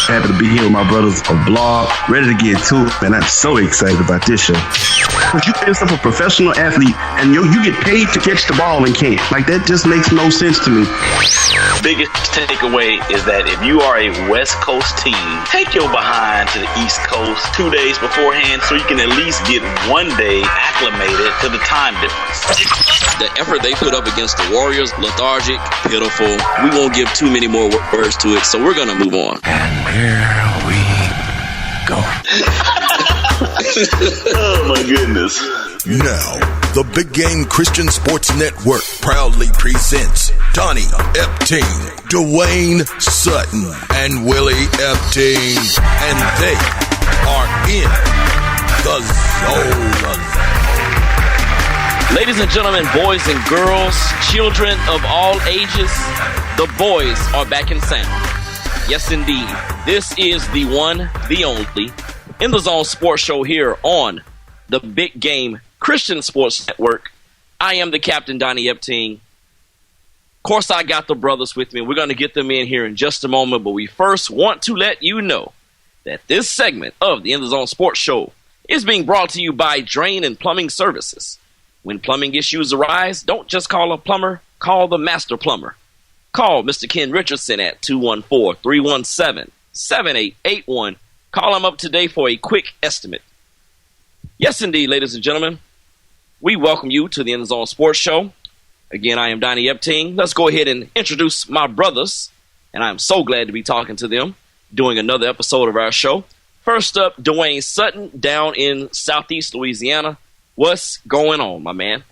Happy to be here with my brothers on Blog. Ready to get to it, man. I'm so excited about this show. You pay yourself a professional athlete, and you get paid to catch the ball and can't. Like, that just makes no sense to me. Biggest takeaway is that if you are a West Coast team, take your behind to the East Coast 2 days beforehand so you can at least get 1 day acclimated to the time difference. The effort they put up against the Warriors, lethargic, pitiful. We won't give too many more words to it, so we're going to move on. And here we go. Oh, my goodness. Now, the Big Game Christian Sports Network proudly presents Donnie Epting, Dwayne Sutton, and Willie Epting. And they are in the zone. Ladies and gentlemen, boys and girls, children of all ages, the boys are back in sound. Yes, indeed. This is the one, the only, In the Zone Sports Show here on the Big Game Christian Sports Network. I am the Captain, Donnie Epting. Of course, I got the brothers with me. We're going to get them in here in just a moment, but we first want to let you know that this segment of the In the Zone Sports Show is being brought to you by Drain and Plumbing Services. When plumbing issues arise, don't just call a plumber, call the master plumber. Call Mr. Ken Richardson at 214-317-7881. Call him up today for a quick estimate. Yes, indeed, ladies and gentlemen, we welcome you to the In the Zone Sports Show. Again, I am Donnie Epting. Let's go ahead and introduce my brothers, and I'm so glad to be talking to them, doing another episode of our show. First up, Dwayne Sutton down in Southeast Louisiana. What's going on, my man?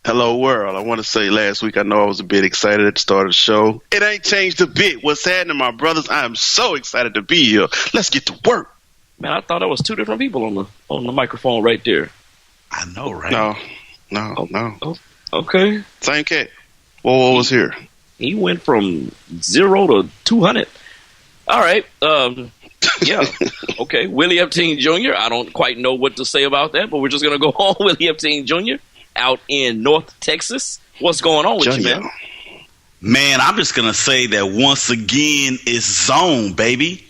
Hello, world. I want to say last week I know I was a bit excited at the start of the show. It ain't changed a bit. What's happening, my brothers? I am so excited to be here. Let's get to work. Man, I thought that was two different people on the microphone right there. I know, right? No. Oh, okay. Same cat. What was here? He went from 0 to 200. All right. Yeah. Okay. Willie Epting Jr. I don't quite know what to say about that, but we're just going to go on. Willie Epting Jr. out in North Texas. What's going on with you, man? Man, I'm just going to say that once again, it's zone, baby.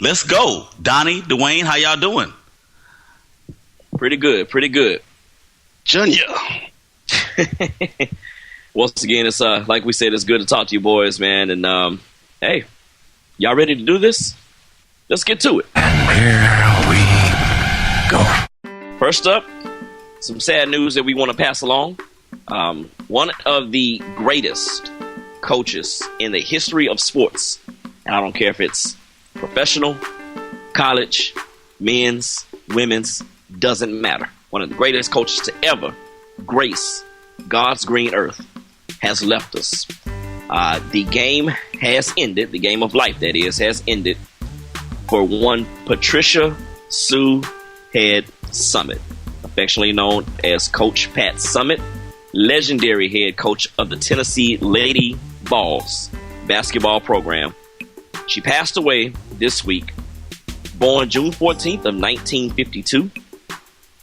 Let's go. Donnie, Dwayne, how y'all doing? Pretty good. Junior. Once again, it's like we said, it's good to talk to you boys, man. And hey, y'all ready to do this? Let's get to it. And here we go. First up, some sad news that we want to pass along. One of the greatest coaches in the history of sports, and I don't care if it's professional, college, men's, women's, doesn't matter. One of the greatest coaches to ever grace God's green earth has left us. The game has ended. The game of life, that is, has ended for one Patricia Sue Head Summit, affectionately known as Coach Pat Summitt, legendary head coach of the Tennessee Lady Vols basketball program. She passed away this week, born June 14th of 1952,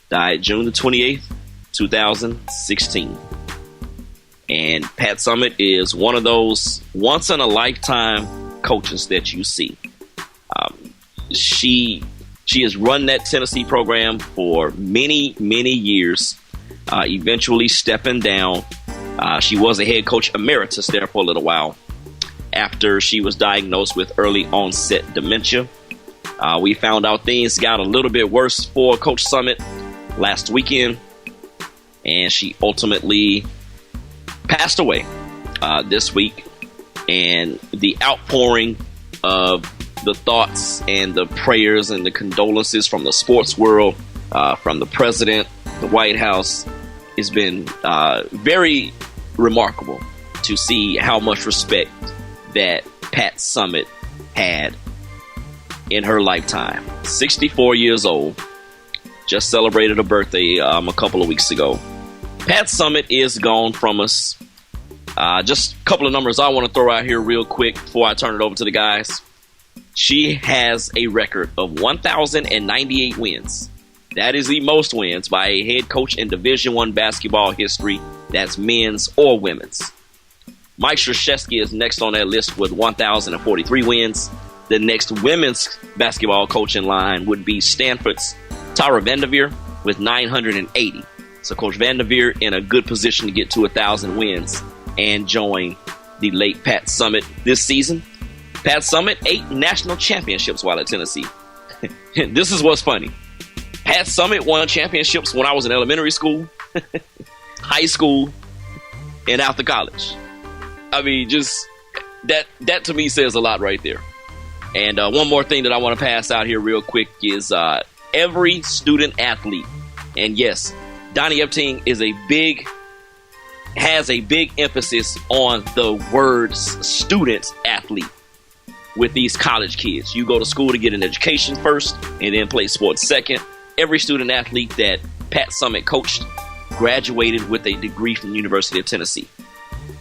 died June the 28th, 2016. And Pat Summitt is one of those once-in-a-lifetime coaches that you see. She has run that Tennessee program for many, many years, eventually stepping down. She was a head coach emeritus there for a little while after she was diagnosed with early onset dementia. We found out things got a little bit worse for Coach Summitt last weekend, and she ultimately passed away this week. And the outpouring of the thoughts and the prayers and the condolences from the sports world, from the president, the White House, has been very remarkable to see how much respect that Pat Summitt had in her lifetime. 64 years old, just celebrated her birthday a couple of weeks ago. Pat Summitt is gone from us. Just a couple of numbers I want to throw out here real quick before I turn it over to the guys. She has a record of 1,098 wins. That is the most wins by a head coach in Division I basketball history. That's men's or women's. Mike Krzyzewski is next on that list with 1,043 wins. The next women's basketball coach in line would be Stanford's Tara Vanderveer with 980. So Coach Vanderveer in a good position to get to 1,000 wins and join the late Pat Summitt this season. Pat Summitt, 8 national championships while at Tennessee. This is what's funny. Pat Summitt won championships when I was in elementary school, high school, and after college. I mean, just that to me says a lot right there. And one more thing that I want to pass out here real quick is every student athlete, and yes, Donnie Epting has a big emphasis on the words student athlete with these college kids. You go to school to get an education first and then play sports second. Every student athlete that Pat Summitt coached graduated with a degree from the University of Tennessee.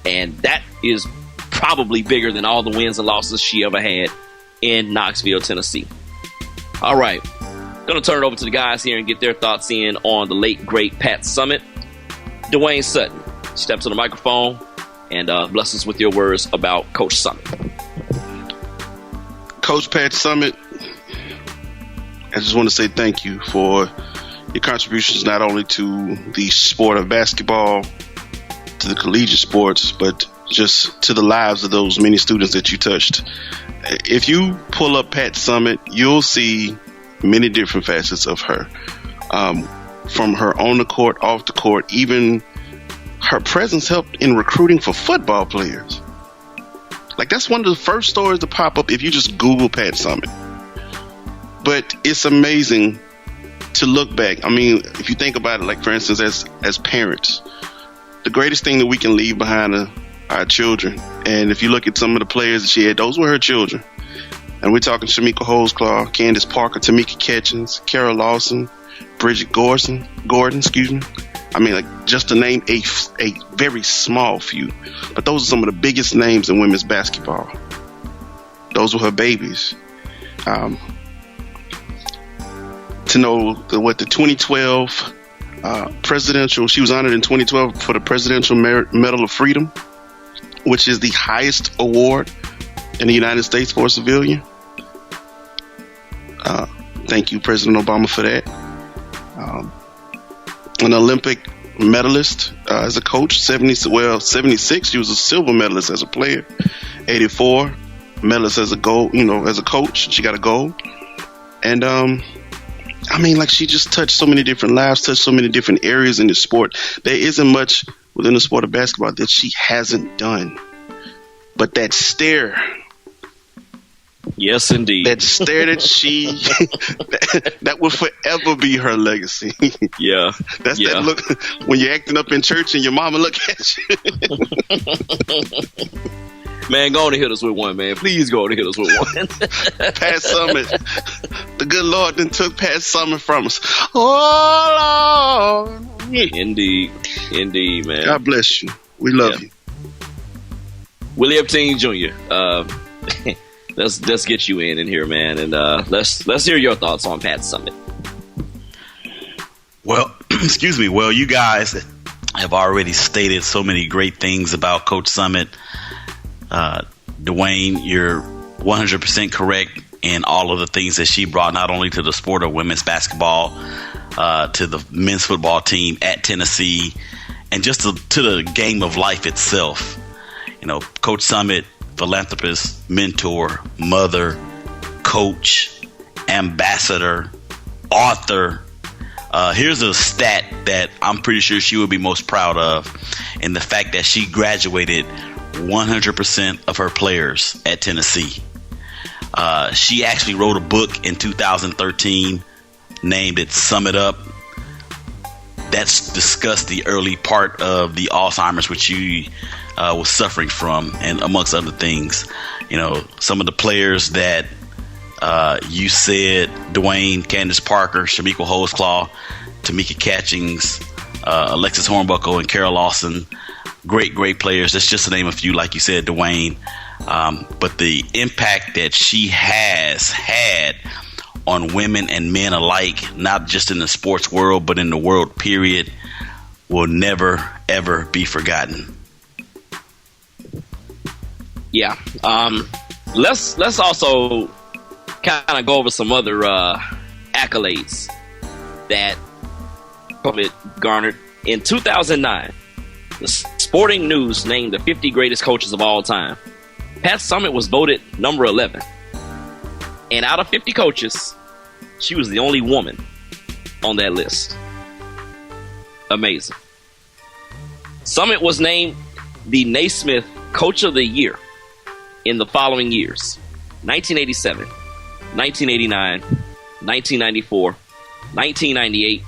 And that is probably bigger than all the wins and losses she ever had in Knoxville, Tennessee. All right. Going to turn it over to the guys here and get their thoughts in on the late, great Pat Summitt. Dwayne Sutton, step to the microphone and bless us with your words about Coach Summitt. Coach Pat Summitt, I just want to say thank you for your contributions not only to the sport of basketball, to the collegiate sports, but just to the lives of those many students that you touched. If you pull up Pat Summitt, you'll see many different facets of her. From her on the court, off the court, even her presence helped in recruiting for football players. Like, that's one of the first stories to pop up if you just Google Pat Summitt. But it's amazing to look back. I mean, if you think about it, like, for instance, as parents, the greatest thing that we can leave behind are our children. And if you look at some of the players that she had, those were her children. And we're talking Shamika Holesclaw, Candace Parker, Tamika Catchings, Kara Lawson, Bridget Gordon, I mean, like, just to name a very small few. But those are some of the biggest names in women's basketball. Those were her babies. To know the 2012 presidential, she was honored in 2012 for the Presidential Medal of Freedom, which is the highest award in the United States for a civilian. Thank you, President Obama, for that. An Olympic medalist as a coach, 76. She was a silver medalist as a player. 84 medalist as a gold, as a coach. She got a gold. And I mean, like, she just touched so many different lives, touched so many different areas in the sport. There isn't much within the sport of basketball that she hasn't done. But that stare. Yes, indeed. That stare that she, that will forever be her legacy. Yeah. That's that look when you're acting up in church and your mama look at you. Man, go on and hit us with one, man. Please go on and hit us with one. Pat Summitt. The good Lord then took Pat Summitt from us. Oh, Lord. Indeed, man. God bless you. We love you. Willie Epting Jr., let's get you in here, man, and let's hear your thoughts on Pat Summitt. Well, excuse me. Well, you guys have already stated so many great things about Coach Summitt. Dwayne, you're 100% correct in all of the things that she brought, not only to the sport of women's basketball, to the men's football team at Tennessee, and just to the game of life itself. Coach Summitt, philanthropist, mentor, mother, coach, ambassador, author. Here's a stat that I'm pretty sure she would be most proud of, and the fact that she graduated 100% of her players at Tennessee. She actually wrote a book in 2013 named it Sum It Up. That's discussed the early part of the Alzheimer's, which she was suffering from, and amongst other things. Some of the players that you said, Dwayne, Candace Parker, Shamika Holesclaw, Tamika Catchings, Alexis Hornbuckle, and Kara Lawson. Great players. That's just to name a few, like you said, Dwayne. But the impact that she has had on women and men alike, not just in the sports world, but in the world, period, will never, ever be forgotten. Yeah. Let's also kind of go over some other accolades that it garnered. In 2009, the Sporting News named the 50 greatest coaches of all time. Pat Summitt was voted number 11. And out of 50 coaches, she was the only woman on that list. Amazing. Summitt was named the Naismith Coach of the Year in the following years: 1987, 1989, 1994, 1998,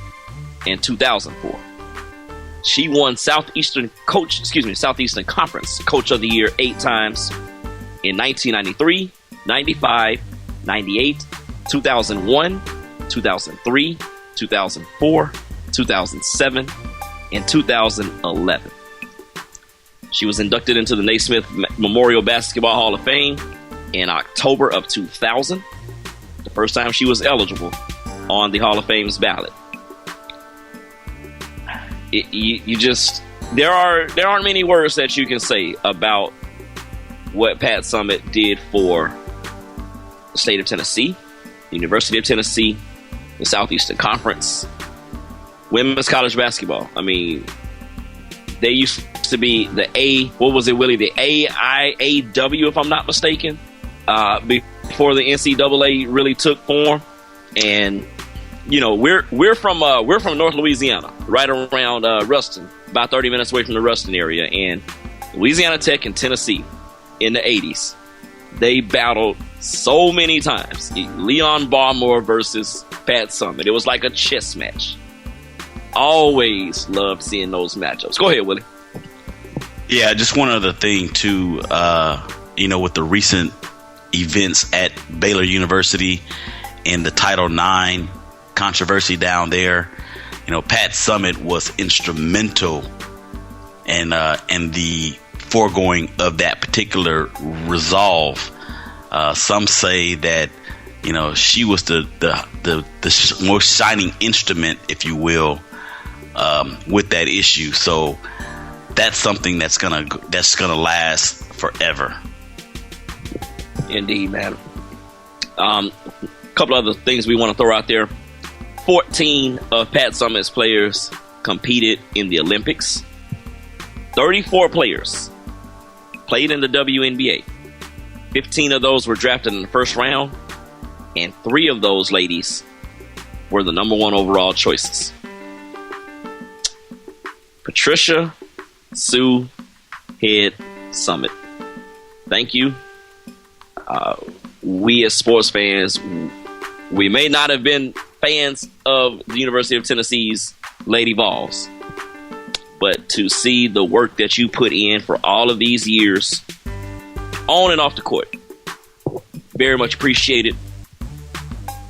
and 2004. She won Southeastern Conference Coach of the Year 8 times in 1993, 95, 98, 2001, 2003, 2004, 2007, and 2011. She was inducted into the Naismith Memorial Basketball Hall of Fame in October of 2000, the first time she was eligible on the Hall of Fame's ballot. There aren't many words that you can say about what Pat Summitt did for the state of Tennessee, the University of Tennessee, the Southeastern Conference, women's college basketball. I mean, they used to be the The AIAW, if I'm not mistaken, before the NCAA really took form. And you know, we're from North Louisiana, right around Ruston, about 30 minutes away from the Ruston area. And Louisiana Tech and Tennessee in the 80s, they battled so many times. Leon Barmore versus Pat Summitt. It was like a chess match. Always loved seeing those matchups. Go ahead, Willie. Yeah, just one other thing too. With the recent events at Baylor University and the Title IX controversy down there, Pat Summitt was instrumental in the foregoing of that particular resolve. Some say that she was the most shining instrument, if you will, with that issue. So that's something that's gonna last forever. Indeed, man. A couple other things we want to throw out there. 14 of Pat Summitt's players competed in the Olympics. 34 players played in the WNBA. 15 of those were drafted in the first round, and 3 of those ladies were the number 1 overall choices. Patricia Sue Head Summitt. Thank you. We as sports fans, we may not have been fans of the University of Tennessee's Lady Vols, but to see the work that you put in for all of these years, on and off the court, very much appreciated.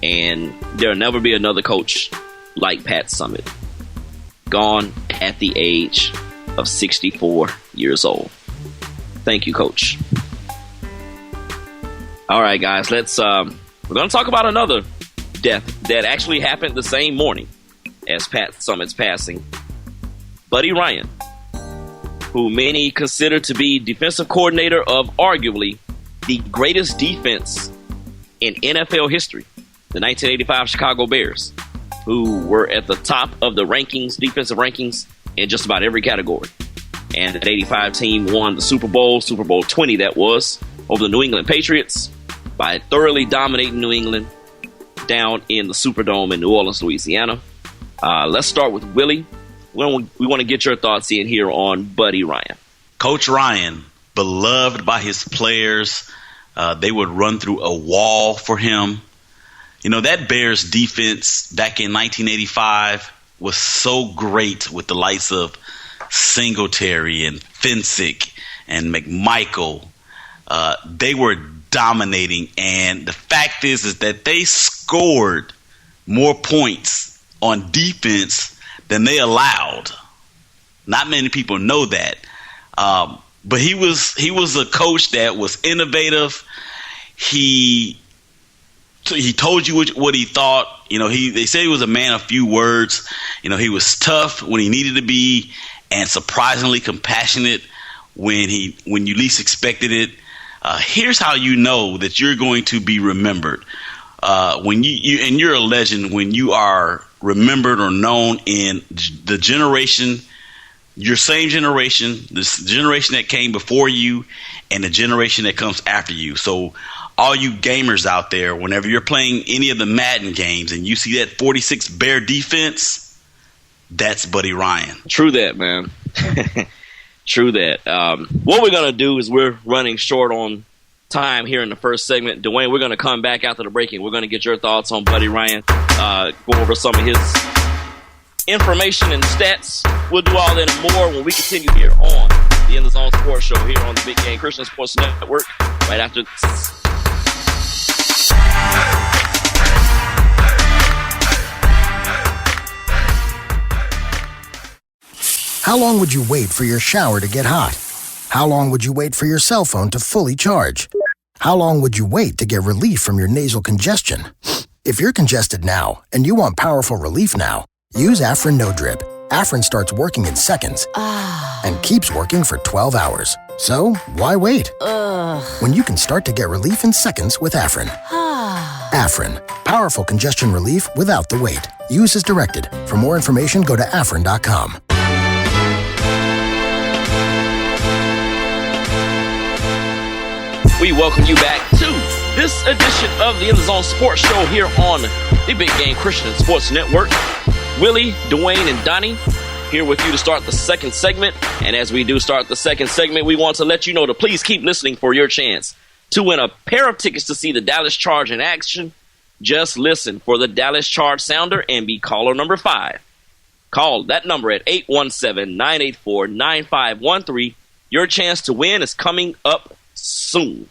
And there'll never be another coach like Pat Summitt. Gone at the age of 64 years old. Thank you, Coach. All right, guys, we're going to talk about another death that actually happened the same morning as Pat Summitt's passing. Buddy Ryan, who many consider to be defensive coordinator of arguably the greatest defense in NFL history, the 1985 Chicago Bears, who were at the top of the defensive rankings in just about every category. And that 85 team won the Super Bowl 20 that was, over the New England Patriots by thoroughly dominating New England down in the Superdome in New Orleans, Louisiana. Let's start with Willie. We want to get your thoughts in here on Buddy Ryan. Coach Ryan, beloved by his players. They would run through a wall for him. That Bears defense back in 1985 was so great with the likes of Singletary and Fensick and McMichael. They were dominating, and the fact is that they scored more points on defense than they allowed. Not many people know that, but he was a coach that was innovative. He told you what he thought. They say he was a man of few words. He was tough when he needed to be, and surprisingly compassionate when you least expected it. Here's how you know that you're going to be remembered. When you're a legend when you are remembered or known in the generation, your same generation, this generation that came before you, and the generation that comes after you. So all you gamers out there, whenever you're playing any of the Madden games and you see that 46 Bear defense, that's Buddy Ryan. True that, man. True that. What we're going to do is we're running short on time here in the first segment. Dwayne, we're going to come back after the break and we're going to get your thoughts on Buddy Ryan, go over some of his information and stats. We'll do all that and more when we continue here on the In the Zone Sports Show here on the Big Game Christian Sports Network right after this. How long would you wait for your shower to get hot? How long would you wait for your cell phone to fully charge? How long would you wait to get relief from your nasal congestion? If you're congested now and you want powerful relief now, use Afrin No Drip. Afrin starts working in seconds and keeps working for 12 hours. So, why wait? When you can start to get relief in seconds with Afrin. Afrin, powerful congestion relief without the wait. Use as directed. For more information, go to Afrin.com. We welcome you back to this edition of the In the Zone Sports Show here on the Big Game Christian Sports Network. Willie, Dwayne, and Donnie here with you to start the second segment. And as we do start the second segment, we want to let you know to please keep listening for your chance to win a pair of tickets to see the Dallas Charge in action. Just listen for the Dallas Charge sounder and be caller number 5. Call that number at 817-984-9513. Your chance to win is coming up soon.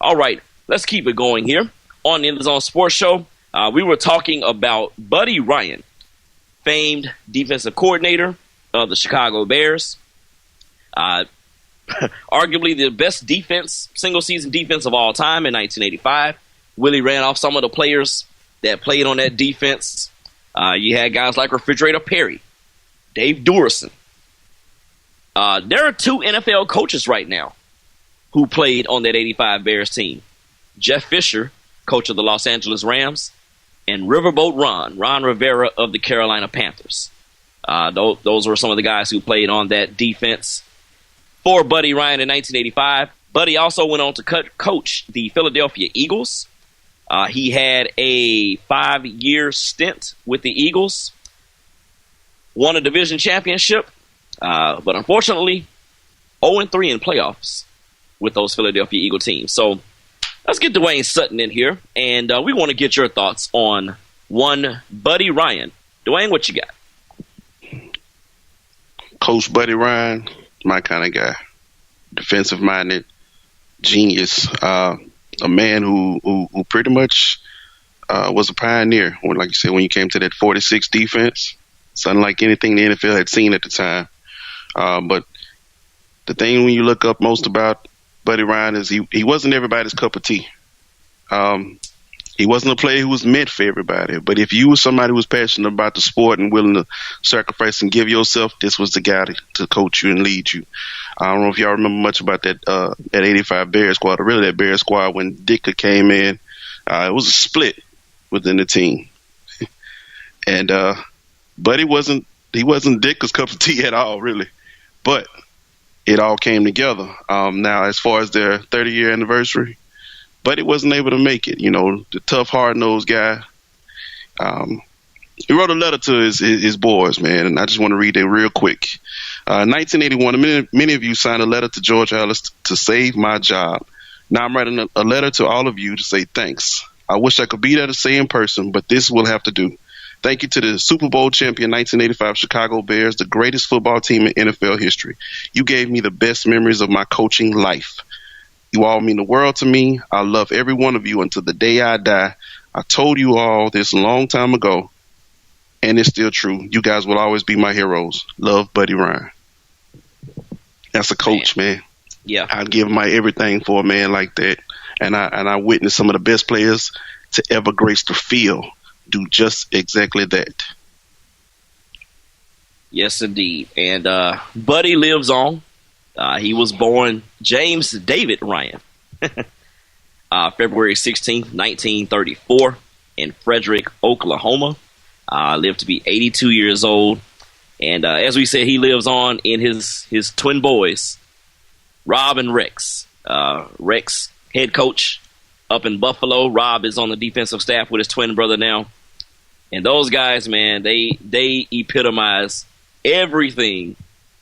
All right, let's keep it going here on the In the Zone Sports Show. We were talking about Buddy Ryan, famed defensive coordinator of the Chicago Bears. Arguably the best defense, single-season defense of all time in 1985. Willie ran off some of the players that played on that defense. You had guys like Refrigerator Perry, Dave Durison. There are 2 NFL coaches right now who played on that 85 Bears team. Jeff Fisher, coach of the Los Angeles Rams, and Riverboat Ron Rivera of the Carolina Panthers. Those were some of the guys who played on that defense for Buddy Ryan in 1985. Buddy also went on to coach the Philadelphia Eagles. He had a 5-year stint with the Eagles, won a division championship, but unfortunately 0-3 in playoffs with those Philadelphia Eagle teams. So let's get Dwayne Sutton in here, and we want to get your thoughts on one Buddy Ryan. Dwayne, what you got? Coach Buddy Ryan, my kind of guy. Defensive-minded, genius. A man who pretty much was a pioneer. Like you said, when you came to that 46 defense, it's unlike anything the NFL had seen at the time. But the thing when you look up most about Buddy Ryan is he wasn't everybody's cup of tea. He wasn't a player who was meant for everybody. But if you were somebody who was passionate about the sport and willing to sacrifice and give yourself, this was the guy to coach you and lead you. I don't know if y'all remember much about that 85 Bears squad, or really that Bears squad when Ditka came in. It was a split within the team. And Buddy wasn't Ditka's cup of tea at all, really. But it all came together. Now, as far as their 30-year anniversary, Buddy wasn't able to make it. You know, the tough, hard-nosed guy. He wrote a letter to his boys, man, and I just want to read it real quick. 1981, many of you signed a letter to George Ellis to save my job. Now I'm writing a letter to all of you to say thanks. I wish I could be there to say in person, but this will have to do. Thank you to the Super Bowl champion 1985 Chicago Bears, the greatest football team in NFL history. You gave me the best memories of my coaching life. You all mean the world to me. I love every one of you until the day I die. I told you all this a long time ago, and it's still true. You guys will always be my heroes. Love, Buddy Ryan. That's a coach, man. Yeah. I'd give my everything for a man like that. And I witnessed some of the best players to ever grace the field do just exactly that. Yes, indeed. And Buddy lives on. He was born James David Ryan February 16th, 1934, in Frederick, Oklahoma. Lived to be 82 years old. And as we said, he lives on in his twin boys, Rob and Rex. Rex, head coach up in Buffalo. Rob is on the defensive staff with his twin brother now. And those guys, man, they epitomize everything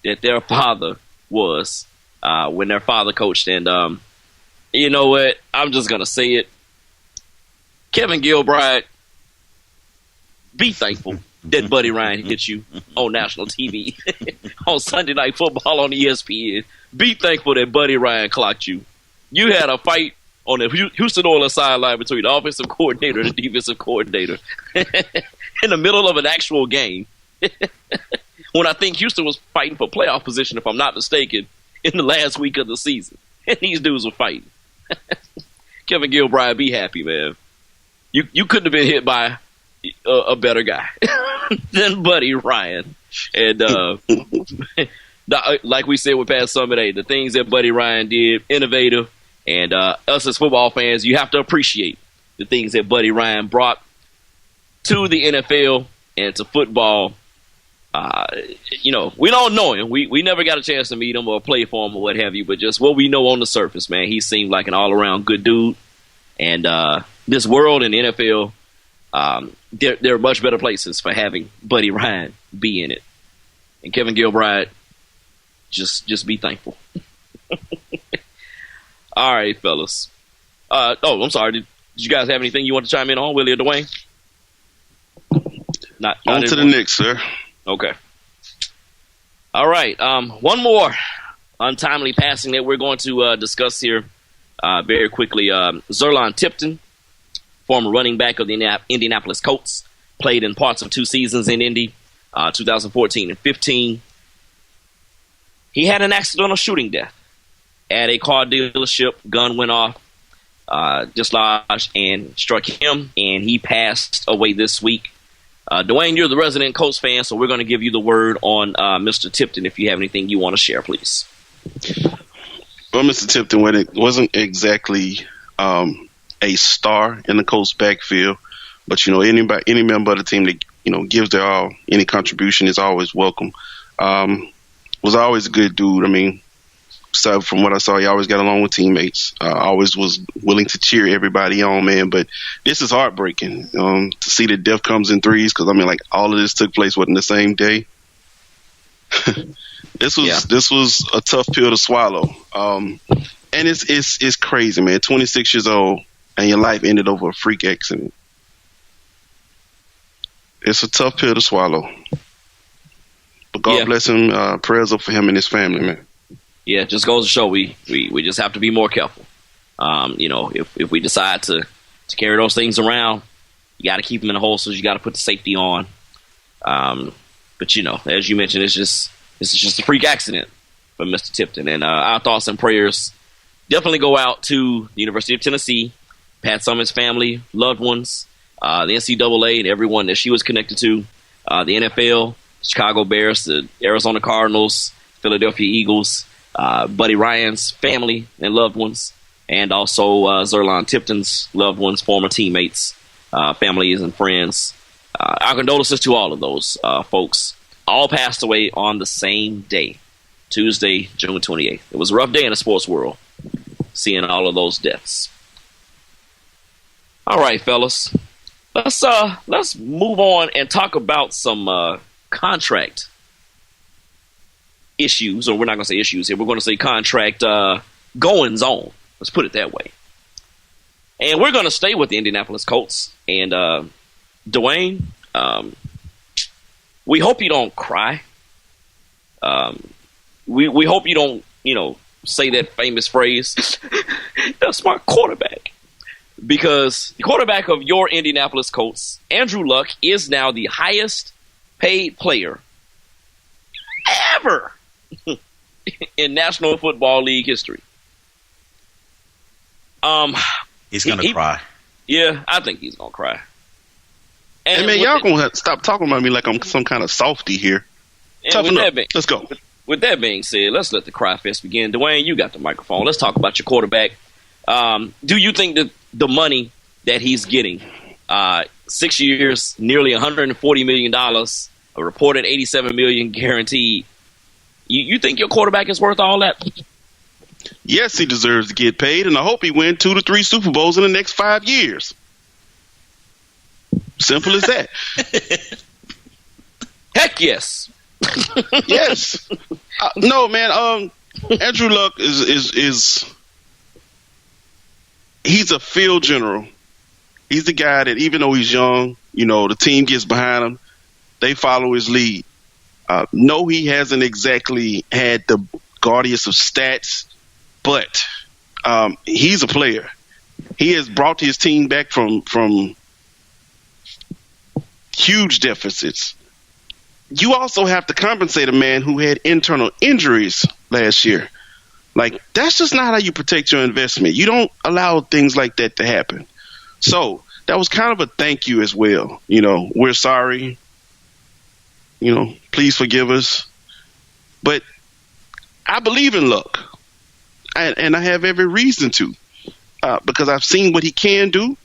that their father was when their father coached. And you know what? I'm just going to say it. Kevin Gilbride, be thankful that Buddy Ryan hit you on national TV on Sunday Night Football on ESPN. Be thankful that Buddy Ryan clocked you. You had a fight on the Houston Oilers sideline between the offensive coordinator and the defensive coordinator in the middle of an actual game. When I think Houston was fighting for playoff position, if I'm not mistaken, in the last week of the season. And these dudes were fighting. Kevin Gilbride, be happy, man. You couldn't have been hit by a better guy than Buddy Ryan. And like we said with Pat Summit, the things that Buddy Ryan did, innovative. And us as football fans, you have to appreciate the things that Buddy Ryan brought to the NFL and to football. We don't know him. We never got a chance to meet him or play for him or what have you, but just what we know on the surface, man, he seemed like an all-around good dude. And this world and the NFL, there are much better places for having Buddy Ryan be in it. And Kevin Gilbride, just be thankful. All right, fellas. I'm sorry. Did you guys have anything you want to chime in on, Willie or Dwayne? Not on to the Knicks, sir. Okay. All right. One more untimely passing that we're going to discuss here very quickly. Zerlon Tipton, former running back of the Indianapolis Colts, played in parts of 2 seasons in Indy, 2014 and 15. He had an accidental shooting death at a car dealership. Gun went off, dislodged, and struck him, and he passed away this week. Dwayne, you're the resident Colts fan, so we're going to give you the word on Mr. Tipton. If you have anything you want to share, please. Well, Mr. Tipton wasn't exactly a star in the Colts backfield, but any member of the team that gives their all, any contribution is always welcome. Was always a good dude. I mean, so from what I saw, he always got along with teammates. Always was willing to cheer everybody on, man. But this is heartbreaking to see that death comes in threes, because all of this took place in the same day. This was a tough pill to swallow, and it's crazy, man. 26 years old, and your life ended over a freak accident. It's a tough pill to swallow. But God bless him. Prayers up for him and his family, man. Yeah, it just goes to show we just have to be more careful. If we decide to carry those things around, you got to keep them in the holsters. You got to put the safety on. But as you mentioned, it's just a freak accident for Mr. Tipton. And our thoughts and prayers definitely go out to the University of Tennessee, Pat Summitt's family, loved ones, the NCAA, and everyone that she was connected to, the NFL, Chicago Bears, the Arizona Cardinals, Philadelphia Eagles, Buddy Ryan's family and loved ones, and also Zerlon Tipton's loved ones, former teammates, families, and friends. Our condolences to all of those folks. All passed away on the same day, Tuesday, June 28th. It was a rough day in the sports world, seeing all of those deaths. All right, fellas, let's move on and talk about some contract issues, or we're not going to say issues here. We're going to say contract goings on. Let's put it that way. And we're going to stay with the Indianapolis Colts. And Dwayne, we hope you don't cry. We hope you don't, say that famous phrase, "That's my quarterback." Because the quarterback of your Indianapolis Colts, Andrew Luck, is now the highest paid player ever in National Football League history. He's going to cry. Yeah, I think he's going to cry. And hey, man, y'all going to have to stop talking about me like I'm some kind of softy here. Toughen up. Let's go. With that being said, let's let the cry fest begin. Dwayne, you got the microphone. Let's talk about your quarterback. Do you think that the money that he's getting, 6 years, nearly $140 million, a reported $87 million guaranteed, you think your quarterback is worth all that? Yes, he deserves to get paid, and I hope he wins 2 to 3 Super Bowls in the next 5 years. Simple as that. Heck yes. Yes. No, man. Andrew Luck is he's a field general. He's the guy that, even though he's young, the team gets behind him. They follow his lead. No, he hasn't exactly had the gaudiest of stats, but he's a player. He has brought his team back from huge deficits. You also have to compensate a man who had internal injuries last year. Like, that's just not how you protect your investment. You don't allow things like that to happen. So that was kind of a thank you as well. We're sorry. Please forgive us. But I believe in Luck. And I have every reason to. Because I've seen what he can do.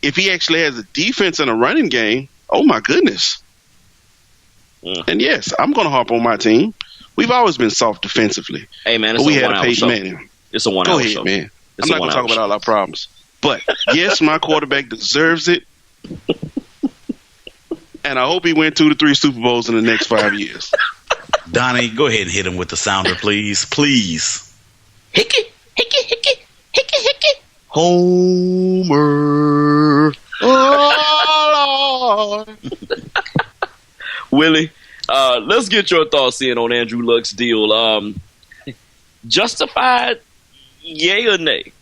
If he actually has a defense and a running game, oh my goodness. And yes, I'm going to harp on my team. We've always been soft defensively. Hey, man, but we had a Peyton Manning. It's a 1 hour show. Go ahead, man. I'm not going to talk about all our problems. But yes, my quarterback deserves it. And I hope he wins 2 to 3 Super Bowls in the next 5 years. Donnie, go ahead and hit him with the sounder, please. Please. Hickey, hickey, hickey, hickey, hickey. Homer. Oh, Lord. Willie, let's get your thoughts in on Andrew Luck's deal. Justified, yay or nay?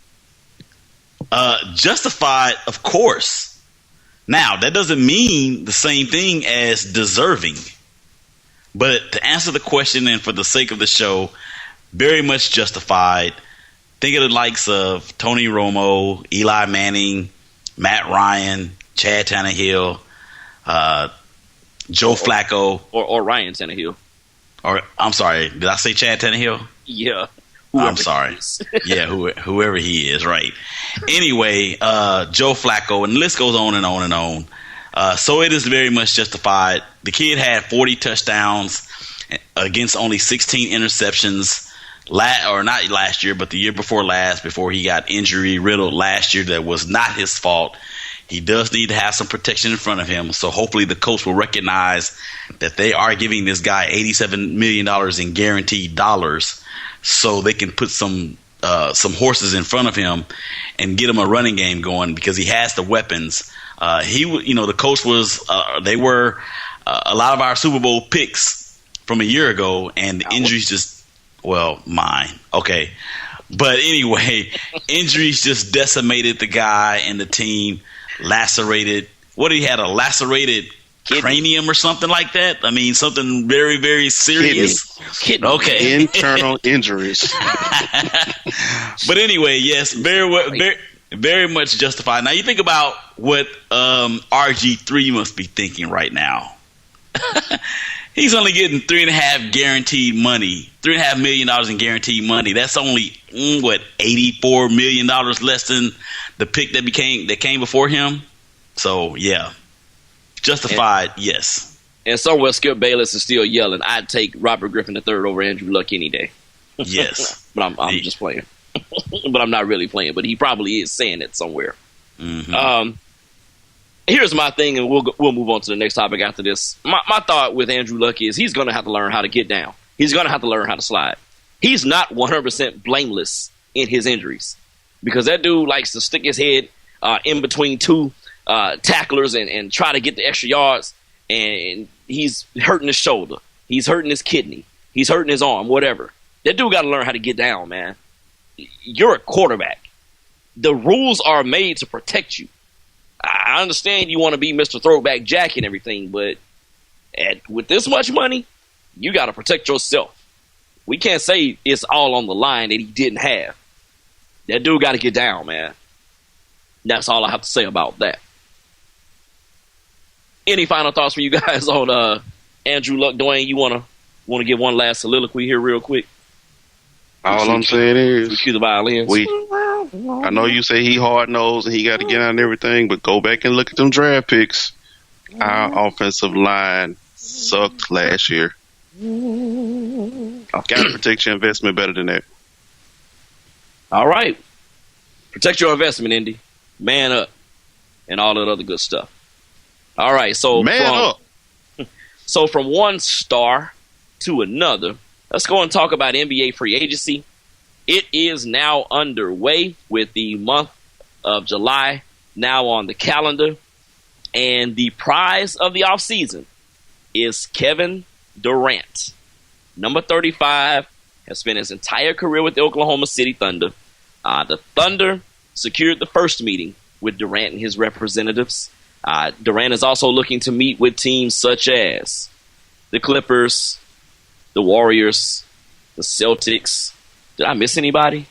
Justified, of course. Now, that doesn't mean the same thing as deserving. But to answer the question and for the sake of the show, very much justified. Think of the likes of Tony Romo, Eli Manning, Matt Ryan, Chad Tannehill, Joe Flacco. Or Ryan Tannehill. Or I'm sorry, did I say Chad Tannehill? Yeah. I'm sorry. Yeah, whoever he is, right. Anyway, Joe Flacco, and the list goes on and on and on. So it is very much justified. The kid had 40 touchdowns against only 16 interceptions. Or not last year, but the year before last, before he got injury riddled last year. That was not his fault. He does need to have some protection in front of him. So hopefully the coach will recognize that they are giving this guy $87 million in guaranteed dollars so they can put some horses in front of him and get him a running game going because he has the weapons. The coach was, they were a lot of our Super Bowl picks from a year ago, and the injuries just, mine. Okay. But anyway, injuries just decimated the guy and the team, lacerated. What, he had a lacerated cranium or something like that? I mean, something very, very serious. Kidney. Okay. Internal injuries. But anyway, yes, very, very much justified. Now you think about what RG3 must be thinking right now. He's only getting $3.5 guaranteed money, $3.5 million in guaranteed money. That's only $84 million less than the pick that came before him. So yeah, justified, yes. And somewhere Skip Bayless is still yelling, "I'd take Robert Griffin III over Andrew Luck any day." Yes, but I'm just playing. But I'm not really playing. But he probably is saying it somewhere. Mm-hmm. Here's my thing, and we'll move on to the next topic after this. My thought with Andrew Luck is he's going to have to learn how to get down. He's going to have to learn how to slide. He's not 100% blameless in his injuries because that dude likes to stick his head in between two tacklers and try to get the extra yards, and he's hurting his shoulder. He's hurting his kidney. He's hurting his arm, whatever. That dude got to learn how to get down, man. You're a quarterback. The rules are made to protect you. I understand you want to be Mr. Throwback Jack and everything, but with this much money, you got to protect yourself. We can't say it's all on the line that he didn't have. That dude got to get down, man. That's all I have to say about that. Any final thoughts from you guys on Andrew Luck? Dwayne, you want to give one last soliloquy here real quick? All I'm saying is we cue the violins. We I know you say he hard-nosed and he got to get out and everything, but go back and look at them draft picks. Our offensive line sucked last year. I've got to protect your investment better than that. All right. Protect your investment, Indy. Man up. And all that other good stuff. All right. So up. So from one star to another, let's go and talk about NBA free agency. It is now underway with the month of July now on the calendar. And the prize of the offseason is Kevin Durant. Number 35 has spent his entire career with the Oklahoma City Thunder. The Thunder secured the first meeting with Durant and his representatives. Durant is also looking to meet with teams such as the Clippers, the Warriors, the Celtics. Did I miss anybody?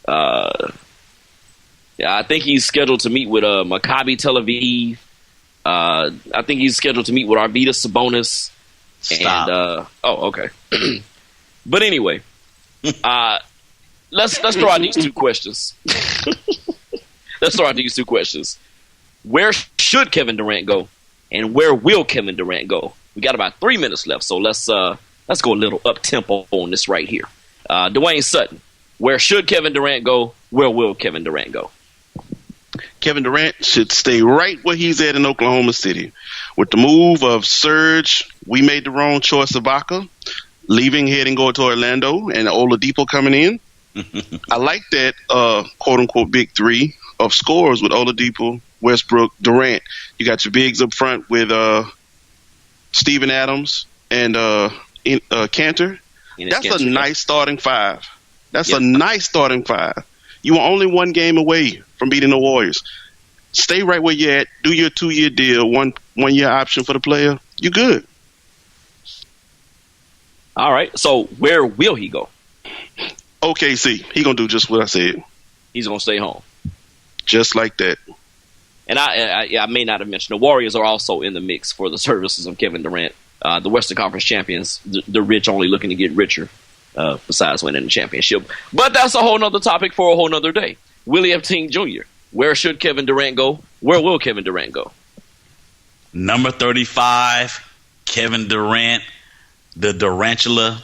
Yeah, I think he's scheduled to meet with Maccabi Tel Aviv. I think he's scheduled to meet with Arvydas Sabonis. Stop. And okay. But anyway, let's throw out these two questions. Let's throw out these two questions. Where should Kevin Durant go, and where will Kevin Durant go? We got about 3 minutes left, so let's go a little up tempo on this right here. Dwayne Sutton, where should Kevin Durant go? Where will Kevin Durant go? Kevin Durant should stay right where he's at in Oklahoma City. With the move of Serge, we made the wrong choice of Ibaka, leaving, heading, going to Orlando, and Oladipo coming in. I like that quote-unquote big three of scores with Oladipo, Westbrook, Durant. You got your bigs up front with Steven Adams and Cantor. That's a nice starting five. That's a nice starting five. You were only one game away from beating the Warriors. Stay right where you're at. Do your 2-year deal, one year option for the player. You're good. All right. So where will he go? OKC. He gonna do just what I said. He's gonna stay home. Just like that. And I may not have mentioned the Warriors are also in the mix for the services of Kevin Durant. The Western Conference champions, the rich only looking to get richer, besides winning the championship. But that's a whole nother topic for a whole nother day. Willie Epting Jr., where should Kevin Durant go? Where will Kevin Durant go? Number 35, Kevin Durant, the Durantula.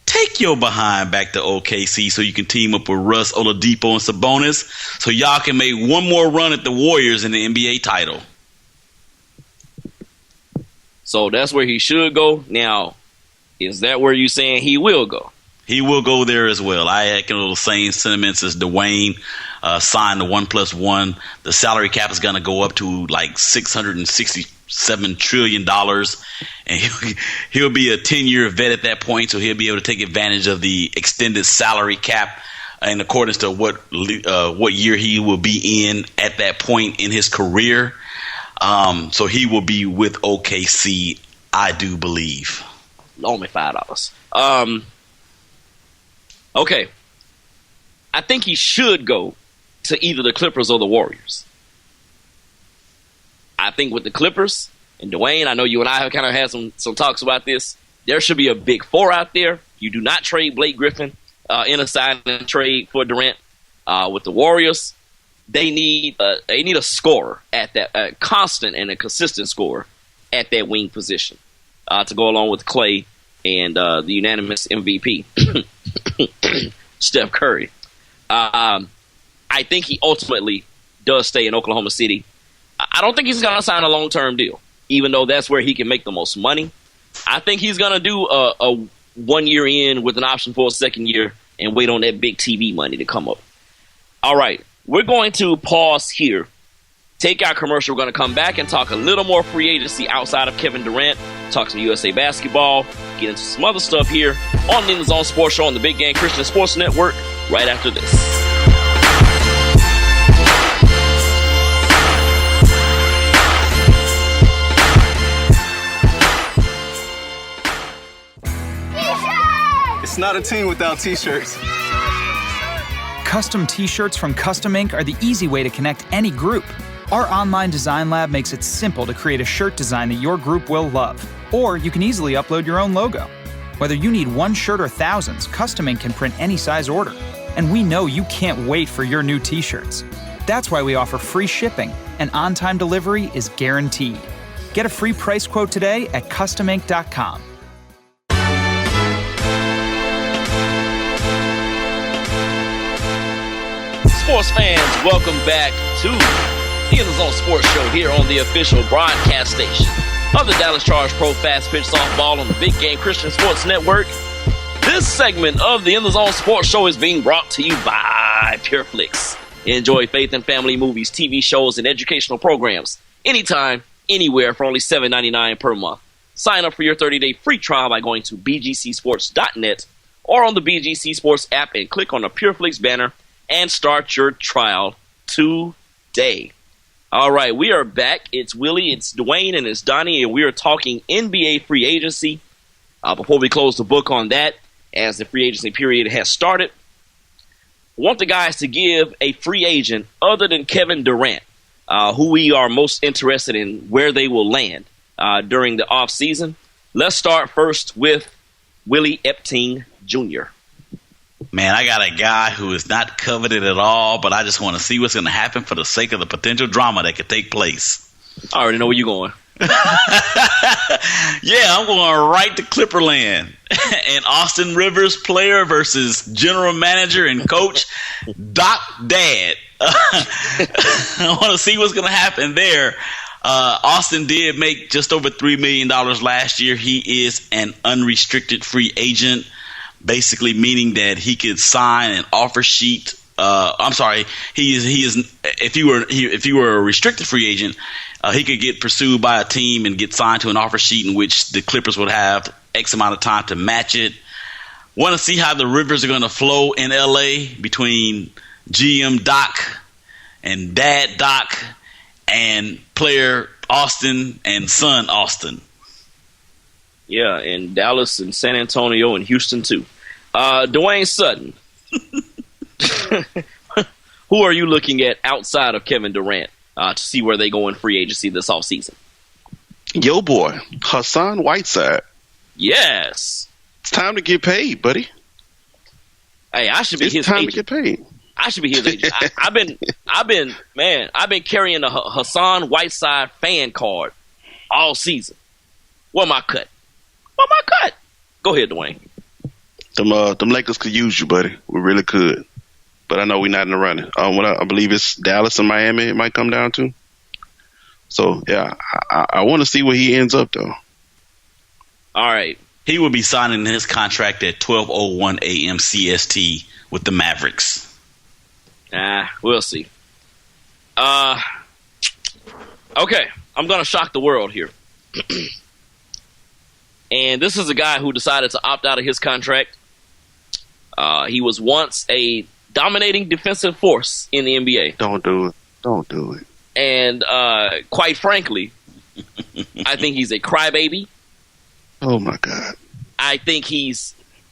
Take your behind back to OKC so you can team up with Russ, Oladipo, and Sabonis so y'all can make one more run at the Warriors in the NBA title. So that's where he should go. Now, is that where you saying he will go? He will go there as well. I echo the same sentiments as Dwayne. Signed the 1+1. The salary cap is going to go up to like $667 trillion. And he'll be a 10-year vet at that point, so he'll be able to take advantage of the extended salary cap in accordance to what year he will be in at that point in his career. So he will be with OKC, I do believe. Only $5. Okay. I think he should go to either the Clippers or the Warriors. I think with the Clippers, and Dwayne, I know you and I have kind of had some talks about this, there should be a big four out there. You do not trade Blake Griffin in a sign and trade for Durant. With the Warriors, they need a scorer at that, a constant and a consistent scorer at that wing position to go along with Clay and the unanimous MVP, Steph Curry. I think he ultimately does stay in Oklahoma City. I don't think he's going to sign a long-term deal, even though that's where he can make the most money. I think he's going to do a 1 year in with an option for a second year and wait on that big TV money to come up. All right, we're going to pause here, take our commercial. We're going to come back and talk a little more free agency outside of Kevin Durant, talk some USA basketball, get into some other stuff here on the In the Zone Sports Show on the Big Game Christian Sports Network right after this. It's not a team without t-shirts. Custom t-shirts from Custom Ink are the easy way to connect any group. Our online design lab makes it simple to create a shirt design that your group will love. Or you can easily upload your own logo. Whether you need one shirt or thousands, Custom Ink can print any size order. and we know you can't wait for your new t-shirts. That's why we offer free shipping, and on-time delivery is guaranteed. Get a free price quote today at customink.com. Sports fans, welcome back to the In the Zone Sports Show here on the official broadcast station of the Dallas Charge Pro Fast Pitch Softball on the Big Game Christian Sports Network. This segment of the In the Zone Sports Show is being brought to you by PureFlix. Enjoy faith and family movies, TV shows, and educational programs anytime, anywhere for only $7.99 per month. Sign up for your 30-day free trial by going to bgcsports.net or on the BGC Sports app and click on the PureFlix banner and start your trial today. All right, we are back. It's Willie, it's Dwayne, and it's Donnie, and we are talking NBA free agency. Before we close the book on that, as the free agency period has started, I want the guys to give a free agent other than Kevin Durant, who we are most interested in where they will land during the offseason. Let's start first with Willie Epting Jr. Man, I got a guy who is not coveted at all, but I just want to see what's going to happen for the sake of the potential drama that could take place. I already know where you're going. Yeah, I'm going right to Clipperland. And Austin Rivers, player versus general manager and coach Doc Dad. I want to see what's going to happen there. Austin did make just over $3 million last year. He is an unrestricted free agent, basically meaning that he could sign an offer sheet. I'm sorry, he is. If he were a restricted free agent, he could get pursued by a team and get signed to an offer sheet in which the Clippers would have X amount of time to match it. Want to see how the rivers are going to flow in LA between GM Doc and Dad Doc and player Austin and son Austin. Yeah, and Dallas and San Antonio and Houston too. Dwayne Sutton. Who are you looking at outside of Kevin Durant to see where they go in free agency this offseason? Yo, boy, Hassan Whiteside. Yes. It's time to get paid, buddy. Hey, I should be his agent. It's time to get paid. I should be his agent. I've been carrying a Hassan Whiteside fan card all season. Where my cut? Go ahead, Dwayne. Them Lakers could use you, buddy. We really could. But I know we're not in the running. I believe it's Dallas and Miami it might come down to. So, yeah, I want to see where he ends up, though. All right. He will be signing his contract at 12:01 a.m. CST with the Mavericks. We'll see. Okay, I'm going to shock the world here. And this is a guy who decided to opt out of his contract. He was once a dominating defensive force in the NBA. Don't do it. And quite frankly, I think he's a crybaby. Oh, my God. I think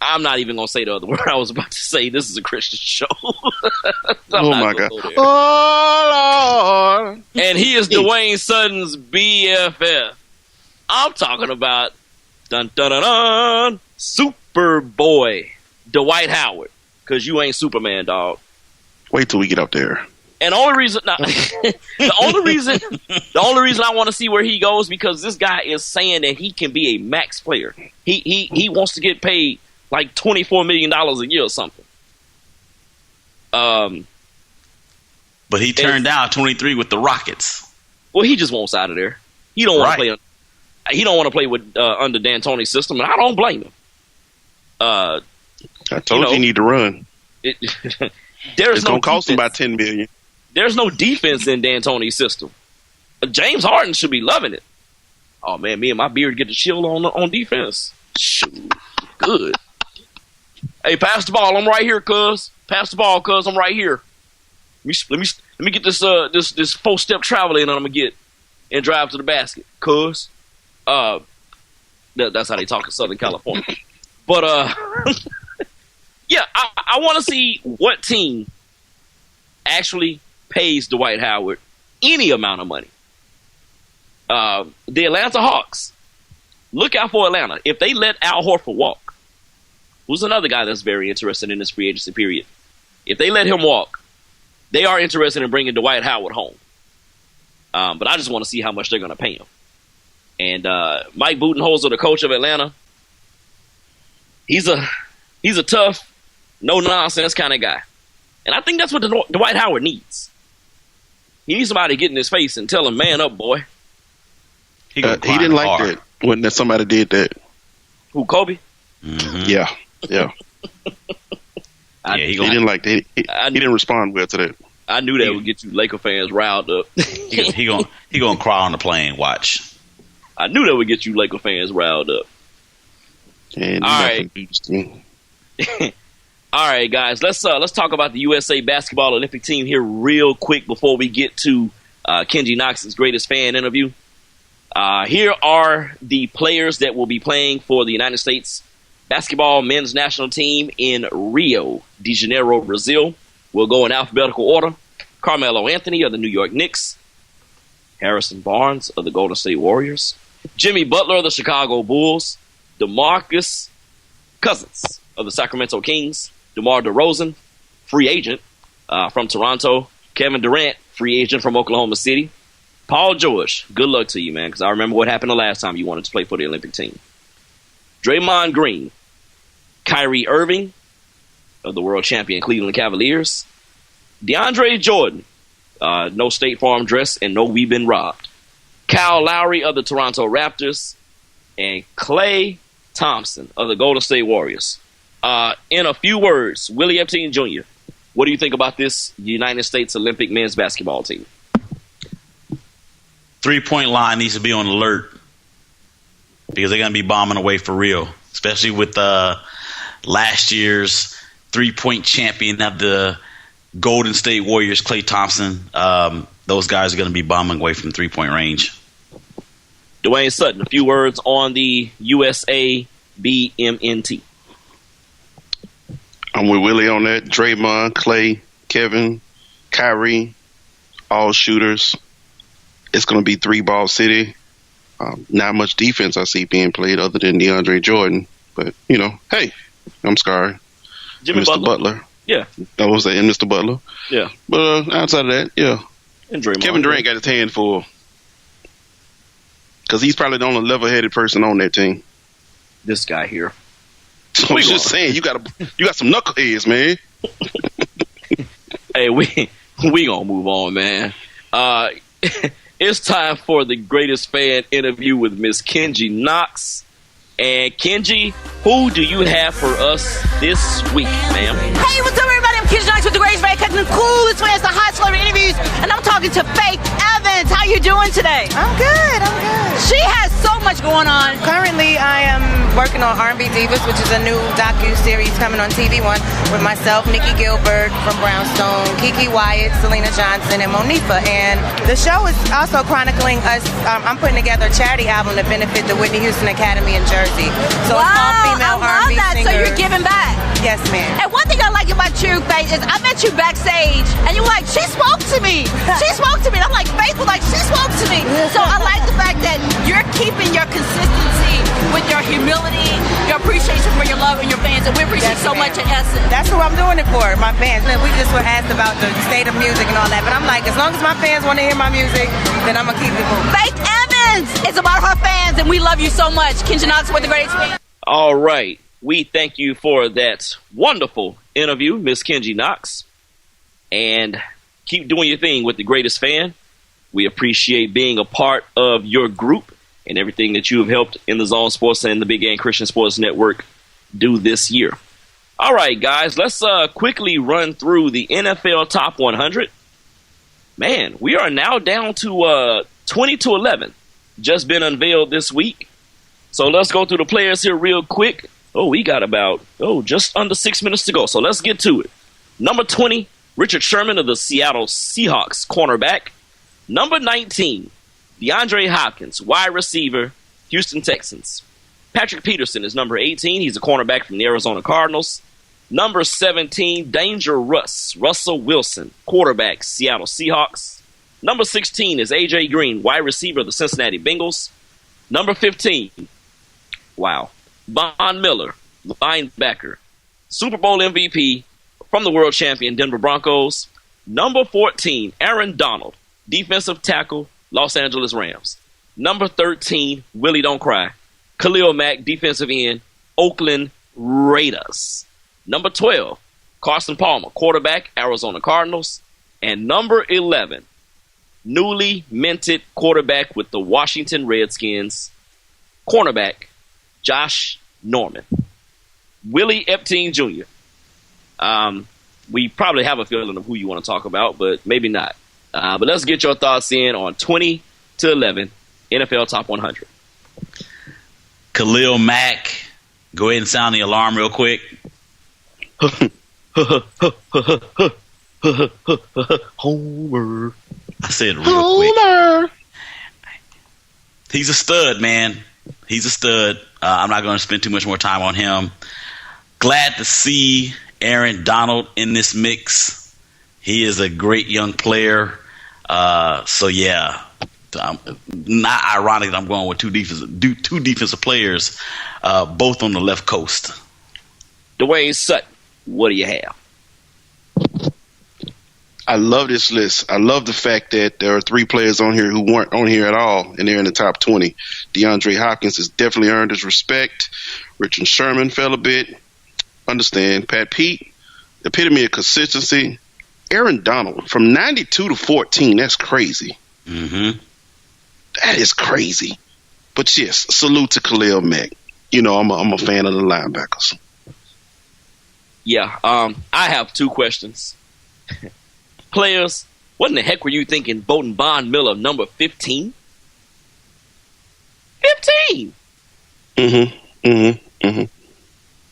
I'm not even going to say the other word I was about to say. This is a Christian show. Oh, my God. Oh, Lord. And he is Dwayne Sutton's BFF. I'm talking about Superboy Dwight Howard. Because you ain't Superman, dog. Wait till we get up there. And the only reason I want to see where he goes because this guy is saying that he can be a max player. He wants to get paid like $24 million a year or something. But he turned down 23 with the Rockets. Well, he just wants out of there. He don't want to play. He don't want to play with under D'Antoni's system, and I don't blame him. I told you need to run. It's going to cost him about $10 million. There's no defense in D'Antoni's system. James Harden should be loving it. Oh, man, me and my beard get the shield on defense. Shoot, good. Hey, pass the ball. I'm right here, cuz. Pass the ball, cuz. I'm right here. Let me get this 4-step travel in, and I'm gonna get and drive to the basket, cuz. That's how they talk in Southern California. But yeah, I want to see what team actually pays Dwight Howard any amount of money. The Atlanta Hawks. Look out for Atlanta. If they let Al Horford walk, who's another guy that's very interested in this free agency period, If they let him walk, they are interested in bringing Dwight Howard home. But I just want to see how much they're going to pay him. And Mike Budenholzer, the coach of Atlanta, he's a tough, no-nonsense kind of guy. And I think that's what Dwight Howard needs. He needs somebody to get in his face and tell him, man up, boy. He didn't like that when somebody did that. Who, Kobe? Mm-hmm. Yeah. He didn't like that. He didn't respond well to that. I knew that would get you Laker fans riled up. he gonna cry on the plane. Watch. I knew that would get you Laker fans riled up. And all right. All right, guys. Let's talk about the USA Basketball Olympic team here real quick before we get to Kenji Knox's greatest fan interview. Here are the players that will be playing for the United States basketball men's national team in Rio de Janeiro, Brazil. We'll go in alphabetical order. Carmelo Anthony of the New York Knicks. Harrison Barnes of the Golden State Warriors. Jimmy Butler of the Chicago Bulls. DeMarcus Cousins of the Sacramento Kings. DeMar DeRozan, free agent from Toronto. Kevin Durant, free agent from Oklahoma City. Paul George, good luck to you, man, because I remember what happened the last time you wanted to play for the Olympic team. Draymond Green. Kyrie Irving of the world champion Cleveland Cavaliers. DeAndre Jordan, no State Farm dress and no we've been robbed. Kyle Lowry of the Toronto Raptors. And Klay Thompson of the Golden State Warriors. In a few words, Willie Epstein Jr., what do you think about this United States Olympic men's basketball team? 3-point line needs to be on alert because they're going to be bombing away for real, especially with last year's 3-point champion of the Golden State Warriors, Klay Thompson. Those guys are going to be bombing away from 3-point range. Dwayne Sutton, a few words on the USA BMNT. I'm with Willie on that. Draymond, Klay, Kevin, Kyrie, all shooters. It's going to be 3-ball city. Not much defense I see being played other than DeAndre Jordan. But, hey, I'm sorry. Jimmy Mr. Butler. Yeah. That was and Mr. Butler. Yeah. But outside of that, yeah. And Draymond. Kevin Durant got his hand full. Because he's probably the only level-headed person on that team. This guy here. So I was just saying, you got some knuckleheads, man. Hey, we gonna move on, man. It's time for the greatest fan interview with Miss Kenji Knox. And Kenji, who do you have for us this week, ma'am? Hey, what's up, everybody? I'm Kenji Knox with the greatest fan, cutting the coolest fans, the hot celebrity interviews, and I'm talking to Faith Evans. How you doing today? I'm good. She has so much going on. Currently, I am working on R&B Divas, which is a new docu-series coming on TV One with myself, Nikki Gilbert from Brownstone, Kiki Wyatt, Selena Johnson, and Monifa. And the show is also chronicling us. I'm putting together a charity album to benefit the Whitney Houston Academy in Jersey. So wow, it's all female I love R&B that. singers. So you're giving back. Yes, ma'am. And one thing I like about you, Faith, is I met you backstage, and you were like, she spoke to me. She spoke to me. And I'm like, Faith was like, she spoke to me. So I like the fact that you're keeping your consistency with your humility, your appreciation for your love and your fans, and we appreciate so much in Essence. That's who I'm doing it for, my fans. We just were asked about the state of music and all that, but I'm like, as long as my fans want to hear my music, then I'm going to keep it moving. Faith Evans! It's about her fans, and we love you so much. Kenji Knox with the greatest fan. All right. We thank you for that wonderful interview, Miss Kenji Knox. And keep doing your thing with the greatest fan. We appreciate being a part of your group and everything that you have helped in the Zone Sports and the Big Game Christian Sports Network do this year. All right, guys, let's quickly run through the NFL Top 100. Man, we are now down to 20-11. Just been unveiled this week. So let's go through the players here real quick. We got about, just under 6 minutes to go. So let's get to it. Number 20, Richard Sherman of the Seattle Seahawks, cornerback. Number 19, DeAndre Hopkins, wide receiver, Houston Texans. Patrick Peterson is number 18. He's a cornerback from the Arizona Cardinals. Number 17, Danger Russell Wilson, quarterback, Seattle Seahawks. Number 16 is A.J. Green, wide receiver of the Cincinnati Bengals. Number 15, Von Miller, linebacker, Super Bowl MVP, from the world champion Denver Broncos. Number 14, Aaron Donald, defensive tackle, Los Angeles Rams. Number 13, Willie Don't Cry, Khalil Mack, defensive end, Oakland Raiders. Number 12, Carson Palmer, quarterback, Arizona Cardinals. And number 11, newly minted quarterback with the Washington Redskins, cornerback, Josh Norman. Willie Epting Jr. We probably have a feeling of who you want to talk about, but maybe not. But let's get your thoughts in on 20 to 11 NFL Top 100. Khalil Mack, go ahead and sound the alarm real quick. Homer. I said real quick. He's a stud, man. He's a stud. I'm not going to spend too much more time on him. Glad to see Aaron Donald in this mix. He is a great young player. So, yeah, not ironic that I'm going with two defensive players, both on the left coast. Dwayne Sutton, what do you have? I love this list. I love the fact that there are 3 players on here who weren't on here at all, and they're in the top 20. DeAndre Hopkins has definitely earned his respect. Richard Sherman fell a bit. Understand. Pat Pete, epitome of consistency. Aaron Donald, from 92 to 14, that's crazy. Mm-hmm. That is crazy. But yes, salute to Khalil Mack. You know, I'm a fan of the linebackers. Yeah, I have 2 questions. Players, what in the heck were you thinking voting Von Miller number 15? 15!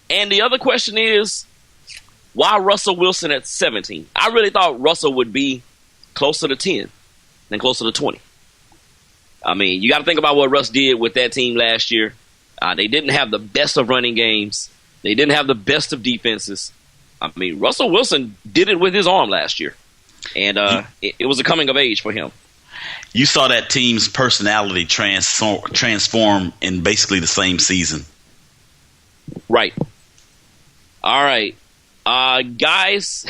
And the other question is, why Russell Wilson at 17? I really thought Russell would be closer to 10 than closer to 20. I mean, you got to think about what Russ did with that team last year. They didn't have the best of running games. They didn't have the best of defenses. I mean, Russell Wilson did it with his arm last year. And it was a coming of age for him. You saw that team's personality transform in basically the same season. Right. All right. Guys,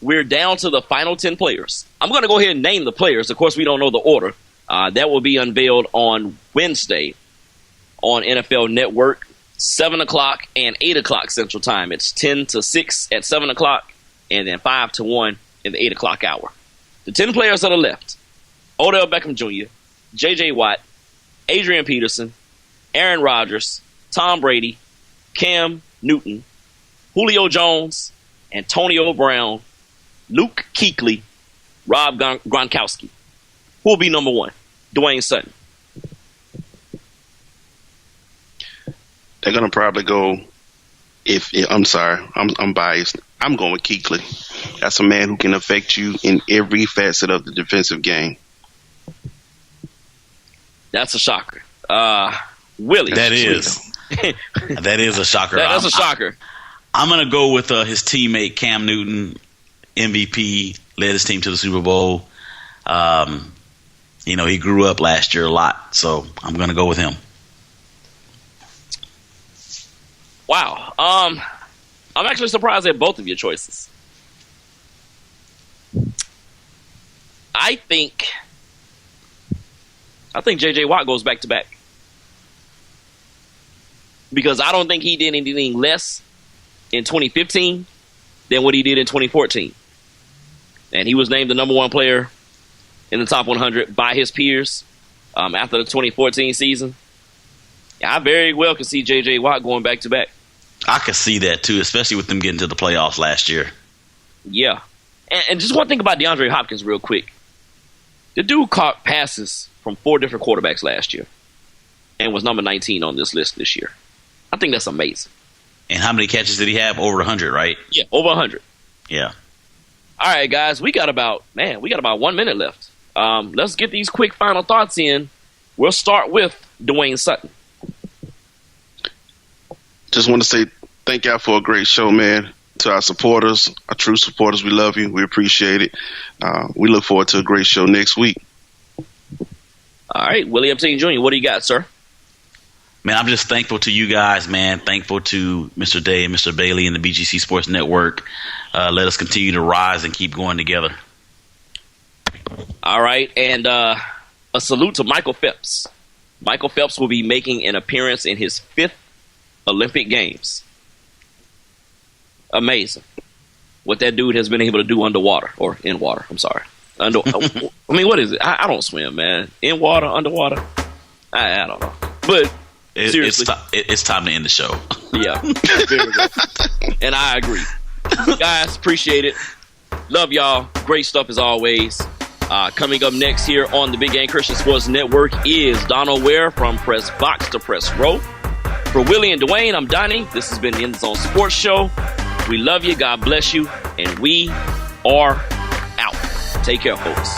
we're down to the final 10 players. I'm going to go ahead and name the players. Of course, we don't know the order. That will be unveiled on Wednesday on NFL Network, 7 o'clock and 8 o'clock Central Time. It's 10 to 6 at 7 o'clock and then 5 to 1 in the 8 o'clock hour. The 10 players that are left: Odell Beckham Jr., J.J. Watt, Adrian Peterson, Aaron Rodgers, Tom Brady, Cam Newton, Julio Jones, Antonio Brown, Luke Kuechly, Rob Gronkowski. Who will be number 1? Dwayne Sutton. They're going to probably go, I'm sorry, I'm biased. I'm going with Kuechly. That's a man who can affect you in every facet of the defensive game. That's a shocker. Willie. That is a shocker. That's a shocker. I'm going to go with his teammate Cam Newton, MVP, led his team to the Super Bowl. He grew up last year a lot, so I'm going to go with him. Wow. I'm actually surprised at both of your choices. I think J.J. Watt goes back to back. Because I don't think he did anything less in 2015 than what he did in 2014. And he was named the number 1 player in the top 100 by his peers after the 2014 season. I very well could see J.J. Watt going back to back. I could see that too, especially with them getting to the playoffs last year. Yeah. And just one thing about DeAndre Hopkins real quick. The dude caught passes from 4 different quarterbacks last year and was number 19 on this list this year. I think that's amazing. And how many catches did he have? Over 100, right? Yeah, over 100. Yeah. All right, guys, we got about 1 minute left. Let's get these quick final thoughts in. We'll start with Dwayne Sutton. Just want to say thank y'all for a great show, man. To our supporters, our true supporters, we love you. We appreciate it. We look forward to a great show next week. All right, Willie Epting Jr., what do you got, sir? Man, I'm just thankful to you guys, man. Thankful to Mr. Day and Mr. Bailey and the BGC Sports Network. Let us continue to rise and keep going together. All right, and a salute to Michael Phelps. Michael Phelps will be making an appearance in his 5th Olympic Games. Amazing. What that dude has been able to do underwater, or in water, I'm sorry. I mean, what is it? I don't swim, man. In water, underwater? I don't know. But seriously. It's time to end the show. Yeah. Very good. And I agree. Guys, appreciate it. Love y'all. Great stuff as always. Coming up next here on the Big Game Christian Sports Network is Donald Ware from Press Box to Press Row. For Willie and Dwayne, I'm Donnie. This has been the End Zone Sports Show. We love you. God bless you. And we are out. Take care, folks.